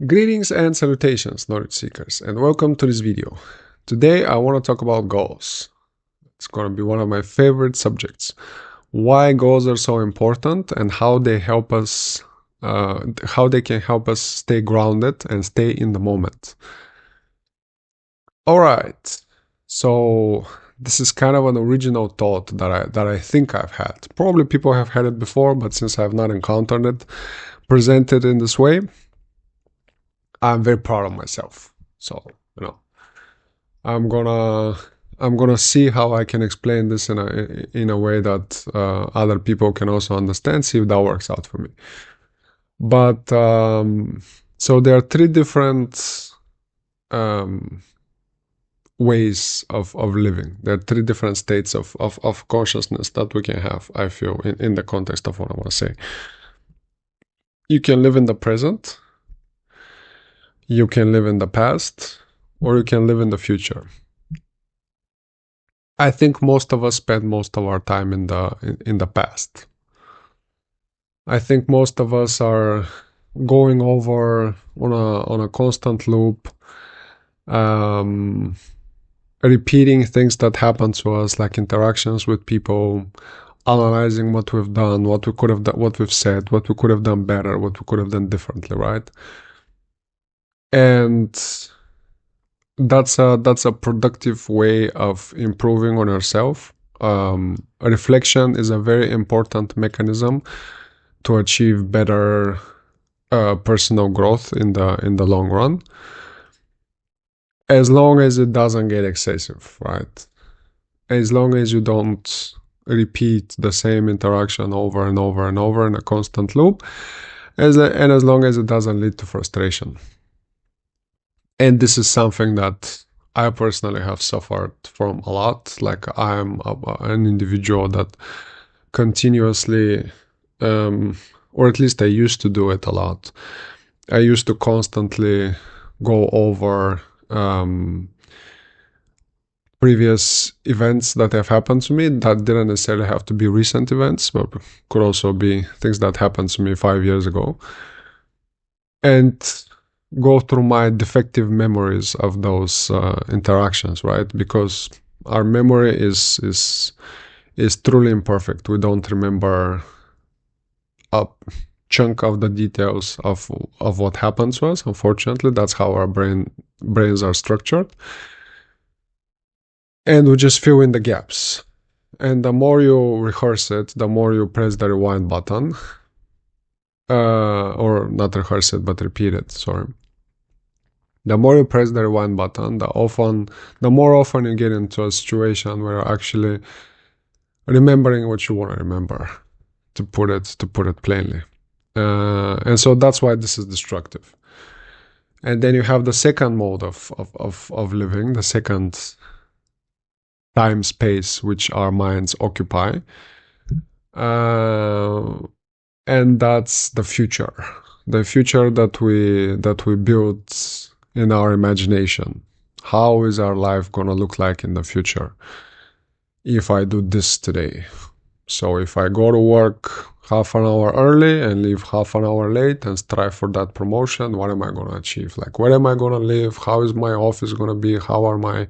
Greetings and salutations, knowledge seekers, and welcome to this video. Today I want to talk about goals. It's going to be one of my favorite subjects. Why goals are so important and how they help us, how they can help us stay grounded and stay in the moment. All right, so this is kind of an original thought that I think I've had. Probably people have had it before, but since I have not encountered it, presented in this way, I'm very proud of myself. So, you know, I'm gonna I'm gonna see how I can explain this in a way that other people can also understand. See if that works out for me. But so there are three different um, ways of living. There are three different states of consciousness that we can have. I feel in the context of what I want to say. You can live in the present. You can live in the past, or you can live in the future. I think most of us spend most of our time in the past. I think most of us are going over on a constant loop, um, repeating things that happen to us, like interactions with people, analyzing what we've done, what we could have done, what we've said, what we could have done better, what we could have done differently, right? And that's a productive way of improving on yourself. Reflection is a very important mechanism to achieve better personal growth in the long run, as long as it doesn't get excessive, right? As long as you don't repeat the same interaction over and over and over in a constant loop, and as long as it doesn't lead to frustration. And this is something that I personally have suffered from a lot. Like I'm an individual that continuously, or at least I used to do it a lot. I used to constantly go over previous events that have happened to me that didn't necessarily have to be recent events, but could also be things that happened to me 5 years ago. And go through my defective memories of those interactions, right? Because our memory is truly imperfect. We don't remember a chunk of the details of what happened to us. Unfortunately, that's how our brains are structured, and we just fill in the gaps. And the more you rehearse it, the more you press the rewind button, or not rehearse it, but repeat it. Sorry. The more you press the rewind button, the more often you get into a situation where you're actually remembering what you want to remember, to put it plainly. And so that's why this is destructive. And then you have the second mode of living, the second time space which our minds occupy. And that's the future that we build in our imagination. How is our life gonna look like in the future if I do this today? So if I go to work half an hour early and leave half an hour late and strive for that promotion, what am I gonna achieve? Like, where am I gonna live? How is my office gonna be? How are my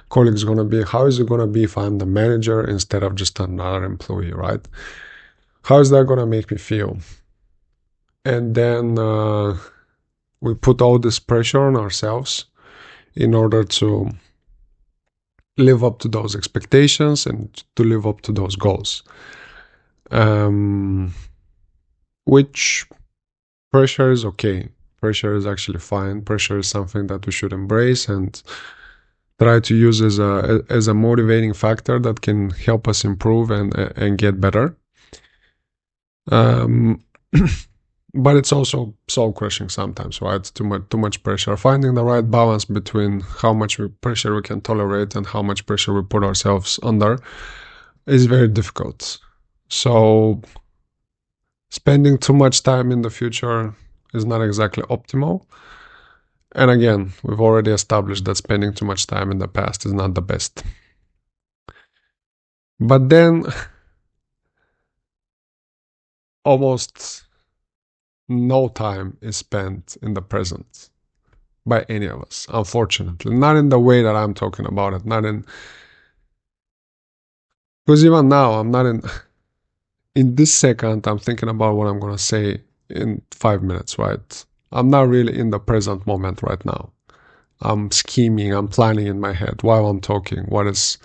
colleagues gonna be? How is it gonna be if I'm the manager instead of just another employee, right? How is that gonna make me feel? And then we put all this pressure on ourselves in order to live up to those expectations and to live up to those goals. Which pressure is okay. Pressure is actually fine. Pressure is something that we should embrace and try to use as a motivating factor that can help us improve and get better. But it's also soul crushing sometimes, right? Too much pressure. Finding the right balance between how much pressure we can tolerate and how much pressure we put ourselves under is very difficult. So spending too much time in the future is not exactly optimal. And again, we've already established that spending too much time in the past is not the best. But then almost no time is spent in the present by any of us, unfortunately. Not in the way that I'm talking about it, not in, because even now, I'm not in this second, I'm thinking about what I'm going to say in 5 minutes, right? I'm not really in the present moment right now. I'm scheming, I'm planning in my head while I'm talking what is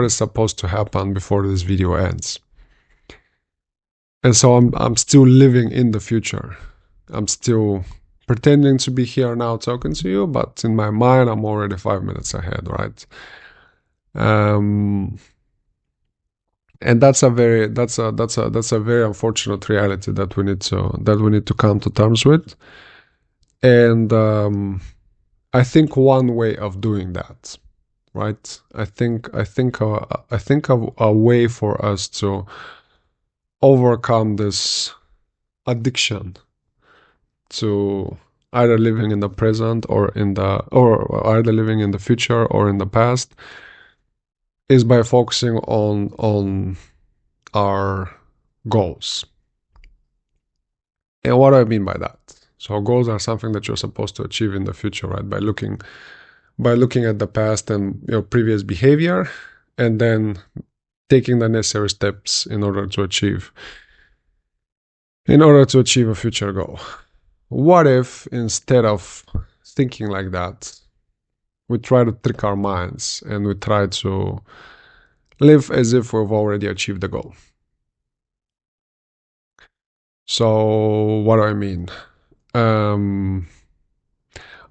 supposed to happen before this video ends. And so I'm still living in the future. I'm still pretending to be here now talking to you, but in my mind I'm already 5 minutes ahead, right? Um, and that's a very unfortunate reality that we need to come to terms with. And I think one way of doing that, right? I think a way for us to overcome this addiction to either living in the present or either living in the future or in the past is by focusing on our goals. And what do I mean by that? So goals are something that you're supposed to achieve in the future, right? By looking at the past and your previous behavior, and then taking the necessary steps in order to achieve a future goal. What if instead of thinking like that, we try to trick our minds and we try to live as if we've already achieved the goal? So what do I mean? Um,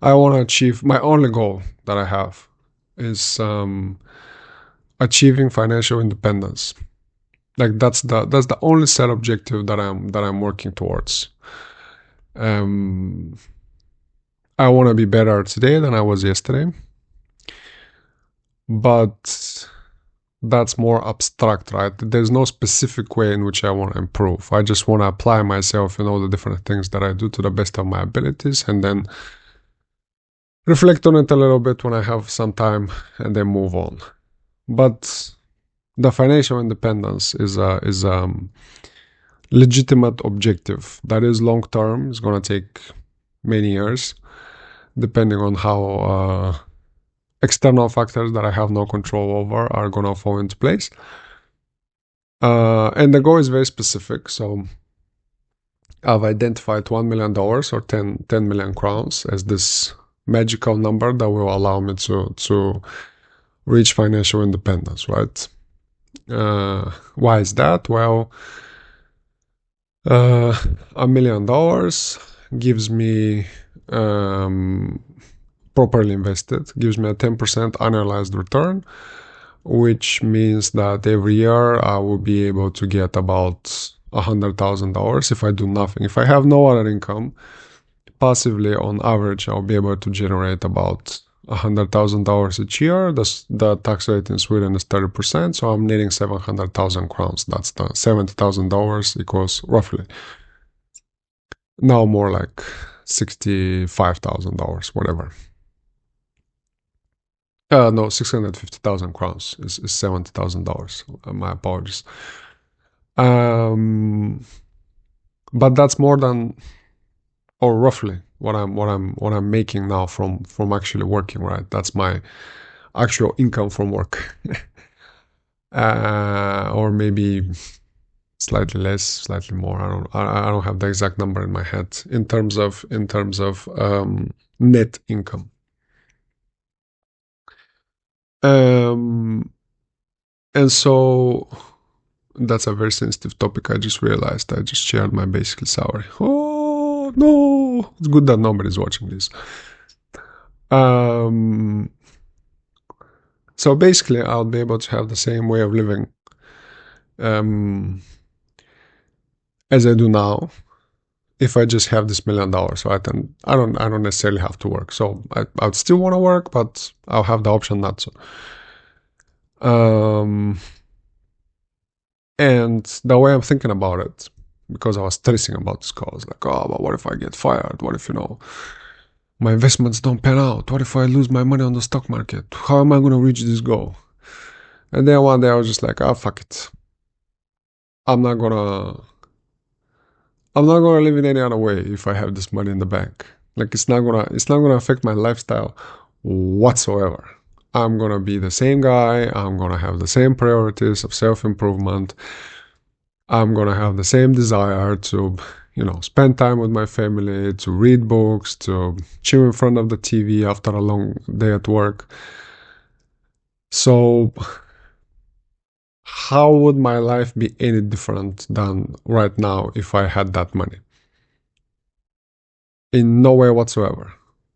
I want to achieve my only goal that I have is achieving financial independence. Like that's the only set objective that I'm working towards. Um, I want to be better today than I was yesterday, but that's more abstract, right? There's no specific way in which I want to improve. I just want to apply myself in all the different things that I do to the best of my abilities, and then reflect on it a little bit when I have some time, and then move on. But the financial independence is legitimate objective that is long term. It's gonna take many years, depending on how external factors that I have no control over are gonna fall into place. And the goal is very specific. So I've identified $1 million or 10 million crowns as this magical number that will allow me to reach financial independence, right? Why is that? Well, $1 million gives me, properly invested, gives me a 10% annualized return, which means that every year I will be able to get about $100,000 if I do nothing. If I have no other income, passively on average, I'll be able to generate about $100,000 each year. The tax rate in Sweden is 30%, so I'm needing 700,000 crowns. That's the $70,000 equals roughly now more like $65,000, whatever. No, 650,000 crowns is $70,000. My apologies. But that's more than, or roughly, what I'm making now from actually working. Right, that's my actual income from work. Or maybe slightly less, slightly more. I don't have the exact number in my head in terms of net income. And so that's a very sensitive topic. I just realized I just shared my basic salary. Oh no! It's good that nobody's watching this. So basically, I'll be able to have the same way of living as I do now if I just have this $1 million. So I don't necessarily have to work. So I'd still want to work, but I'll have the option not to. And the way I'm thinking about it, because I was stressing about this call, I was like, oh, but what if I get fired? What if, my investments don't pan out? What if I lose my money on the stock market? How am I going to reach this goal? And then one day I was just like, oh, fuck it. I'm not gonna I'm not gonna live in any other way if I have this money in the bank. Like it's not gonna affect my lifestyle whatsoever. I'm gonna be the same guy. I'm gonna have the same priorities of self-improvement. I'm gonna have the same desire to, spend time with my family, to read books, to chill in front of the TV after a long day at work. So, how would my life be any different than right now if I had that money? In no way whatsoever.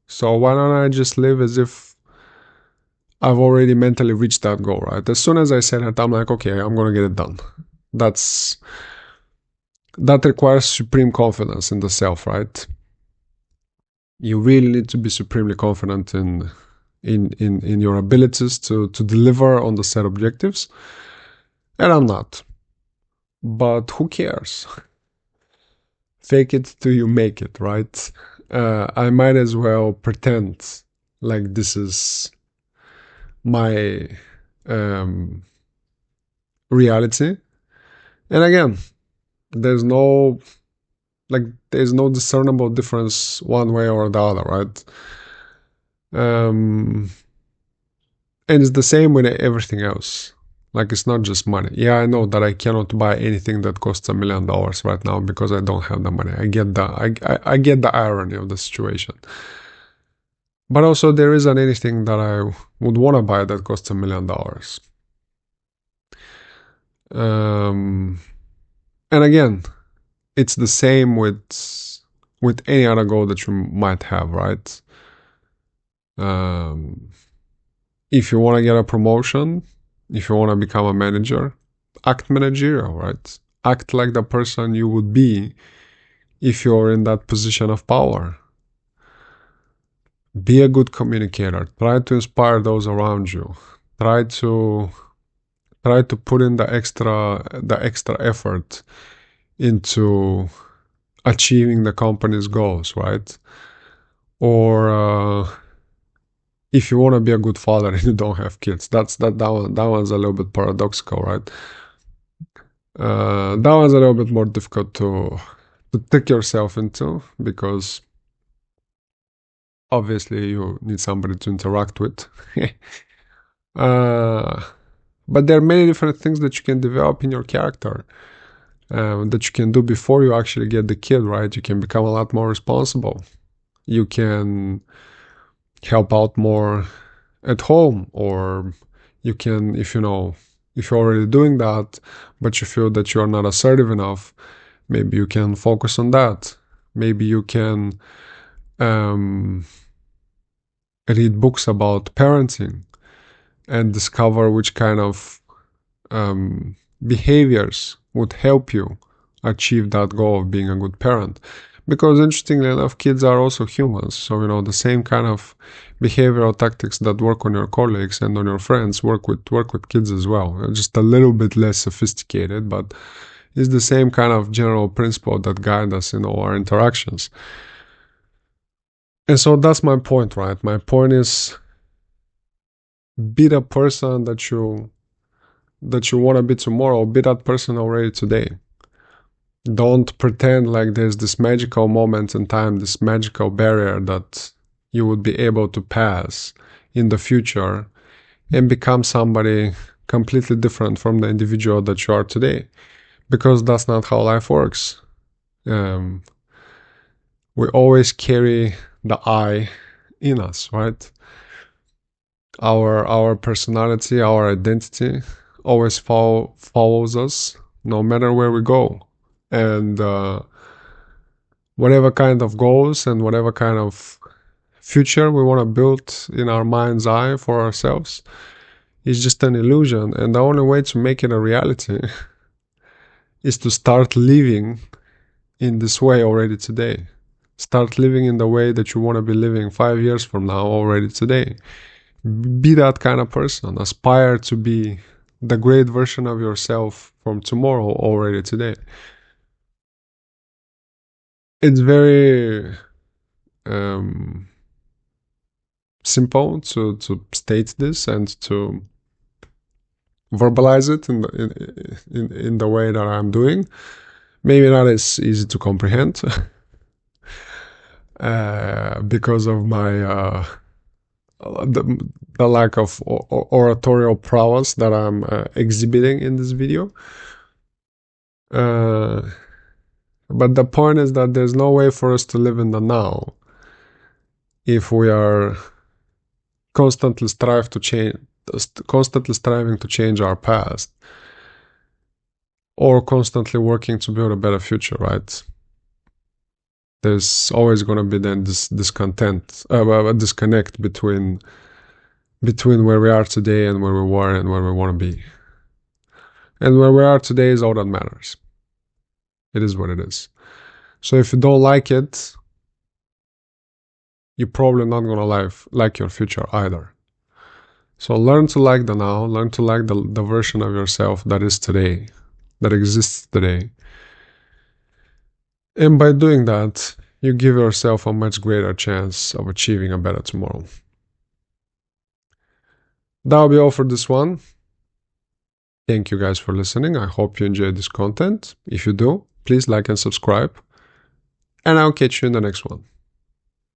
So, why don't I just live as if I've already mentally reached that goal, right? As soon as I said it, I'm like, okay, I'm gonna get it done. That's that requires supreme confidence in the self, right? You really need to be supremely confident in your abilities to deliver on the set objectives. And I'm not. But who cares? Fake it till you make it, right? I might as well pretend like this is my um, reality. And again, there's no there's no discernible difference one way or the other, right? Um, and it's the same with everything else. Like it's not just money. Yeah, I know that I cannot buy anything that costs $1 million right now because I don't have the money. I get the irony of the situation. But also there isn't anything that I would want to buy that costs $1 million. Um, and again, it's the same with any other goal that you might have, right? Um, if you want to get a promotion, if you want to become a manager, act managerial, right? Act like the person you would be if you're in that position of power. Be a good communicator. Try to inspire those around you. Try to put in the extra effort into achieving the company's goals, right? Or if you want to be a good father and you don't have kids, that one's a little bit paradoxical, right? That one's a little bit more difficult to take yourself into because obviously you need somebody to interact with. uh, but there are many different things that you can develop in your character that you can do before you actually get the kid, right? You can become a lot more responsible. You can help out more at home, or you can, if you're already doing that, but you feel that you're not assertive enough, maybe you can focus on that. Maybe you can um, read books about parenting and discover which kind of behaviors would help you achieve that goal of being a good parent. Because interestingly enough, kids are also humans. So, the same kind of behavioral tactics that work on your colleagues and on your friends work with kids as well. Just a little bit less sophisticated, but it's the same kind of general principle that guide us in all our interactions. And so that's my point, right? My point is be the person that you want to be tomorrow, be that person already today. Don't pretend like there's this magical moment in time, this magical barrier that you would be able to pass in the future and become somebody completely different from the individual that you are today. Because that's not how life works. We always carry the I in us, right? Our personality, our identity always follows us no matter where we go. And whatever kind of goals and whatever kind of future we want to build in our mind's eye for ourselves is just an illusion. And the only way to make it a reality is to start living in this way already today. Start living in the way that you want to be living 5 years from now already today. Be that kind of person. Aspire to be the great version of yourself from tomorrow already today. It's very simple to state this and to verbalize it in the way that I'm doing, Maybe not as easy to comprehend because of my the lack of oratorial prowess that I'm exhibiting in this video. But the point is that there's no way for us to live in the now if we are constantly striving to change our past, or constantly working to build a better future, right? There's always going to be then this disconnect between where we are today and where we were and where we want to be. And where we are today is all that matters. It is what it is. So if you don't like it, you're probably not going to like your future either. So learn to like the now, learn to like the version of yourself that is today, that exists today. And by doing that, you give yourself a much greater chance of achieving a better tomorrow. That'll be all for this one. Thank you guys for listening. I hope you enjoyed this content. If you do, please like and subscribe. And I'll catch you in the next one.